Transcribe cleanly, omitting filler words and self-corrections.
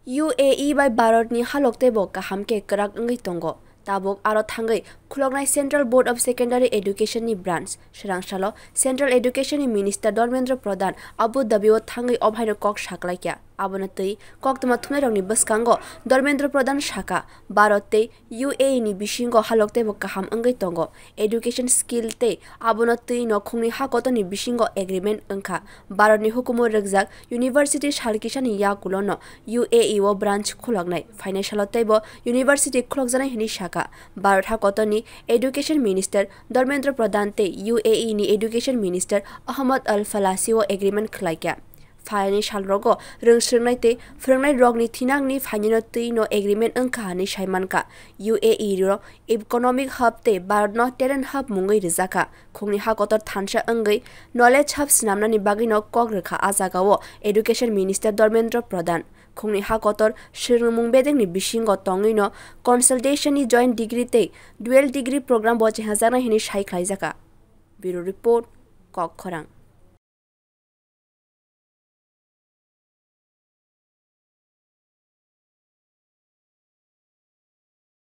UAE by Bharat ni halok Tabok kaham ke kwrak wngwi tongo. Tabok aro thangwi kholoknai Central Board of Secondary Education ni branch Swrang salo Central Education ni Minister Dharmendra Pradhan Abu-Dhabi o thangwi obhaino kok sakhwlaikha abona tei koktama thumnairokni bwskango Dharmendra Pradhan Shaka Bharat tei UAE ni bisingo halok Tabok kaham wngwi tongo. Education skill tei abona tei no khungni hakotoni bisingo agreement wngkha. Bharat ni hukumo rwkjak University salkisa ni yakulono UAE-o branch kholoknai financial teibo University kholokjanai hini Shaka Bharat hakotoni Education Minister Dharmendra Pradhan tei UAE ni Education Minister Ahmad Al-Falasi o agreement khlaikha. Financial rogo rungsrungnai tei phwrungnai rokni thinangni financial tei no agreement wngkha ni saimanka. UAE ro economic hub tei Bharat no talent hub mungwi rwjaka. Khungni hakotor thansa wngwi knowledge hub snamnani bagui no kok rwkha ajagao Education Minister Dharmendra Pradhan. Khungni hakotor swrungmung bedengni bisingo tongwi no consultation ni joint degree tei dual degree program bo chehajaknai hini sai khlaijaka. Bureau report Kok Khorang.